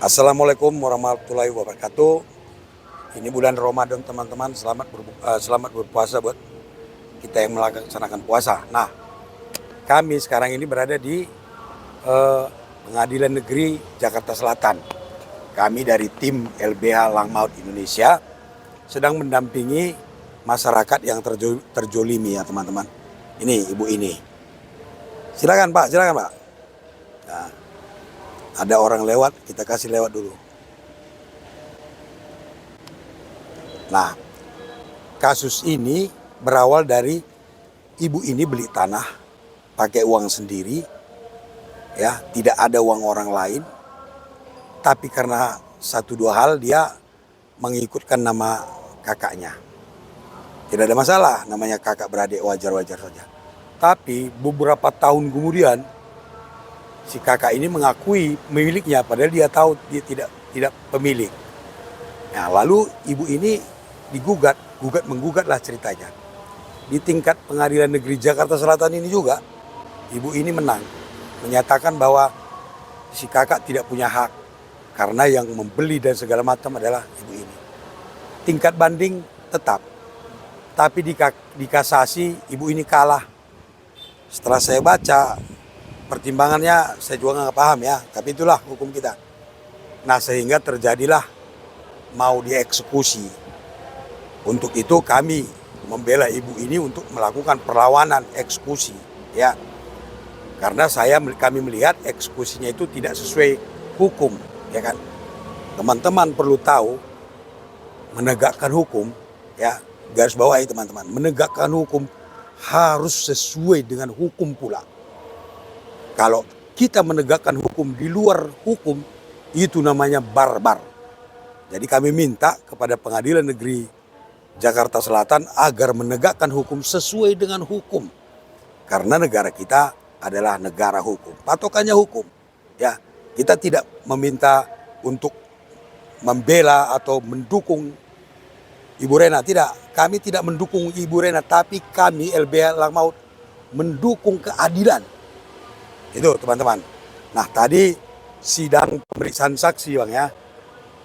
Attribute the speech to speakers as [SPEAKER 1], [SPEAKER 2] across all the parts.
[SPEAKER 1] Assalamualaikum warahmatullahi wabarakatuh. Ini bulan Ramadan teman-teman, selamat berpuasa buat kita yang melaksanakan puasa. Nah, kami sekarang ini berada di Pengadilan Negeri Jakarta Selatan. Kami dari tim LBH Langmaut Indonesia sedang mendampingi masyarakat yang terjolimi ya teman-teman. Ini ibu ini. Silakan Pak, silakan Pak. Nah, ada orang lewat, kita kasih lewat dulu. Nah, kasus ini berawal dari ibu ini beli tanah pakai uang sendiri, ya, tidak ada uang orang lain. Tapi karena satu dua hal dia mengikutkan nama kakaknya. Tidak ada masalah, namanya kakak beradik wajar-wajar saja. Tapi beberapa tahun kemudian si kakak ini mengakui pemiliknya, padahal dia tahu dia tidak pemilik. Nah, lalu ibu ini menggugatlah ceritanya. Di tingkat Pengadilan Negeri Jakarta Selatan ini juga, ibu ini menang, menyatakan bahwa si kakak tidak punya hak karena yang membeli dan segala macam adalah ibu ini. Tingkat banding tetap, tapi di kasasi ibu ini kalah. Setelah saya baca pertimbangannya, saya juga nggak paham ya, tapi itulah hukum kita. Nah, sehingga terjadilah mau dieksekusi. Untuk itu kami membela ibu ini untuk melakukan perlawanan eksekusi, ya. Karena kami melihat eksekusinya itu tidak sesuai hukum, ya kan. Teman-teman perlu tahu, menegakkan hukum, ya, garis bawahi teman-teman, menegakkan hukum harus sesuai dengan hukum pula. Kalau kita menegakkan hukum di luar hukum, itu namanya barbar. Jadi kami minta kepada Pengadilan Negeri Jakarta Selatan agar menegakkan hukum sesuai dengan hukum. Karena negara kita adalah negara hukum. Patokannya hukum. Ya, kita tidak meminta untuk membela atau mendukung Ibu Rena. Tidak, kami tidak mendukung Ibu Rena, tapi kami LBH Langmaut mendukung keadilan. Itu teman-teman. Nah, tadi sidang pemeriksaan saksi Bang ya,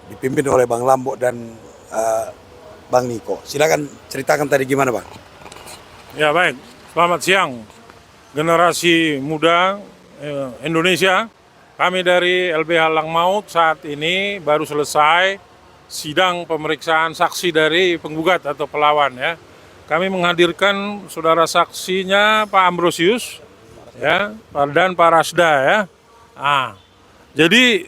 [SPEAKER 1] dipimpin oleh Bang Lambok dan Bang Niko. Silakan ceritakan tadi gimana Bang.
[SPEAKER 2] Ya baik, selamat siang generasi muda Indonesia. Kami dari LBH Langmaut saat ini baru selesai sidang pemeriksaan saksi dari penggugat atau pelawan ya. Kami menghadirkan saudara saksinya Pak Ambrosius ya, dan Pak Rasda ya. Jadi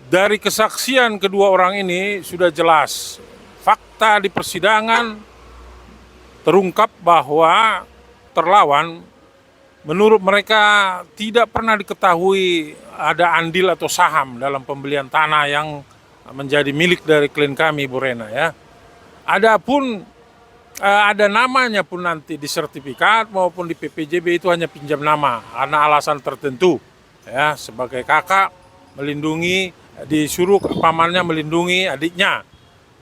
[SPEAKER 2] dari kesaksian kedua orang ini sudah jelas fakta di persidangan terungkap bahwa terlawan menurut mereka tidak pernah diketahui ada andil atau saham dalam pembelian tanah yang menjadi milik dari klien kami Bu Rena ya. Adapun ada namanya pun nanti di sertifikat maupun di PPJB itu hanya pinjam nama karena alasan tertentu ya, sebagai kakak melindungi, disuruh pamannya melindungi adiknya.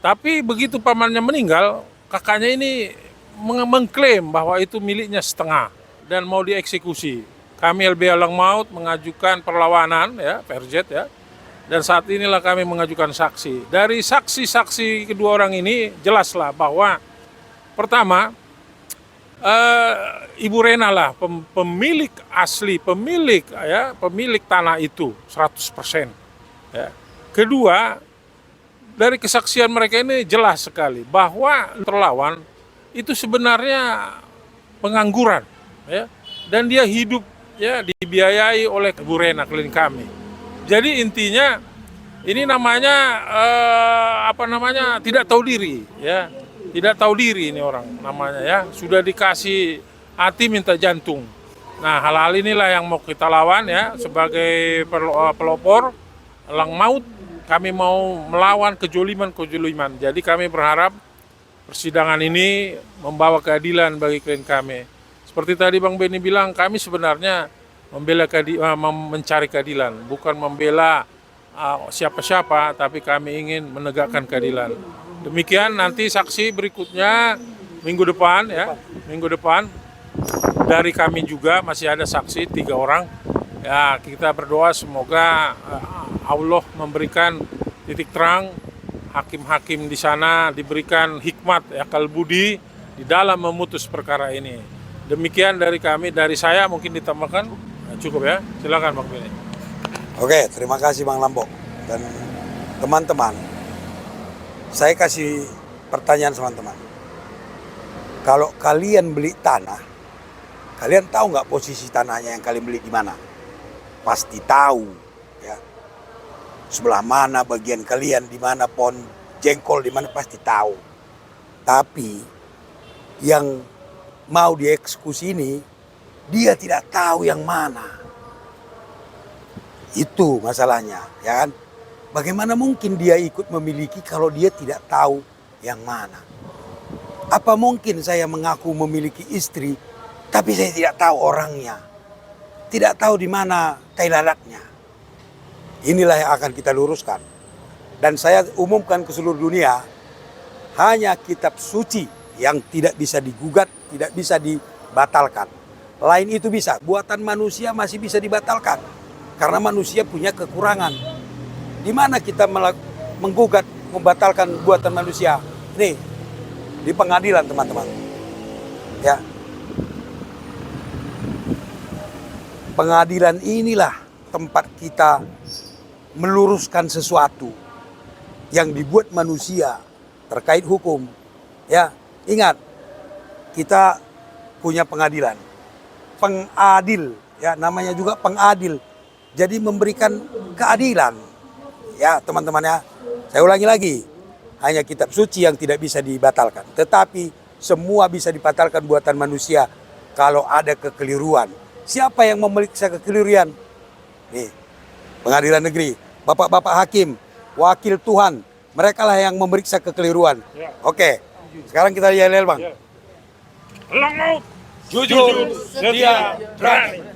[SPEAKER 2] Tapi begitu pamannya meninggal, kakaknya ini mengklaim bahwa itu miliknya setengah dan mau dieksekusi. Kami LBH Langmaut mengajukan perlawanan ya, Perjet ya. Dan saat inilah kami mengajukan saksi. Dari saksi-saksi kedua orang ini jelaslah bahwa pertama, Ibu Rena lah pemilik asli, pemilik tanah itu 100%. Ya. Kedua, dari kesaksian mereka ini jelas sekali bahwa terlawan itu sebenarnya pengangguran, ya, dan dia hidup ya dibiayai oleh Ibu Rena klien kami. Jadi intinya ini namanya tidak tahu diri ya. Tidak tahu diri ini orang namanya ya. Sudah dikasih hati minta jantung. Nah, hal-hal inilah yang mau kita lawan ya, sebagai pelopor Langmaut. Kami mau melawan kejoliman. Jadi kami berharap persidangan ini membawa keadilan bagi klien kami. Seperti tadi Bang Benny bilang, kami sebenarnya mencari keadilan, bukan membela siapa-siapa, tapi kami ingin menegakkan keadilan. Demikian nanti saksi berikutnya minggu depan ya, dari kami juga masih ada saksi 3 orang. Ya, kita berdoa semoga Allah memberikan titik terang, hakim-hakim di sana diberikan hikmat, akal budi di dalam memutus perkara ini. Demikian dari kami, dari saya mungkin ditambahkan. Nah, cukup ya, silakan Bang Billy.
[SPEAKER 1] Oke, terima kasih Bang Lambok. Dan teman-teman, saya kasih pertanyaan sama teman. Kalau kalian beli tanah, kalian tahu nggak posisi tanahnya yang kalian beli di mana? Pasti tahu, ya. Sebelah mana bagian kalian, di mana pohon jengkol, di mana pasti tahu. Tapi yang mau dieksekusi ini, dia tidak tahu yang mana. Itu masalahnya, ya kan? Bagaimana mungkin dia ikut memiliki kalau dia tidak tahu yang mana? Apa mungkin saya mengaku memiliki istri, tapi saya tidak tahu orangnya, tidak tahu di mana tai lalatnya? Inilah yang akan kita luruskan. Dan saya umumkan ke seluruh dunia, hanya kitab suci yang tidak bisa digugat, tidak bisa dibatalkan. Lain itu bisa, buatan manusia masih bisa dibatalkan. Karena manusia punya kekurangan. Di mana kita menggugat, membatalkan buatan manusia? Nih, di pengadilan teman-teman. Ya. Pengadilan inilah tempat kita meluruskan sesuatu yang dibuat manusia terkait hukum. Ya, ingat, kita punya pengadilan. Pengadil, ya namanya juga pengadil. Jadi memberikan keadilan. Ya teman-teman ya, saya ulangi lagi. Hanya kitab suci yang tidak bisa dibatalkan. Tetapi semua bisa dibatalkan buatan manusia kalau ada kekeliruan. Siapa yang memeriksa kekeliruan? Nih, pengadilan negeri, bapak-bapak hakim, wakil Tuhan. Mereka lah yang memeriksa kekeliruan.
[SPEAKER 2] Ya.
[SPEAKER 1] Oke, sekarang kita lihat Bang.
[SPEAKER 2] Ya. Lang maut,
[SPEAKER 1] Jujur,
[SPEAKER 2] setia, berani.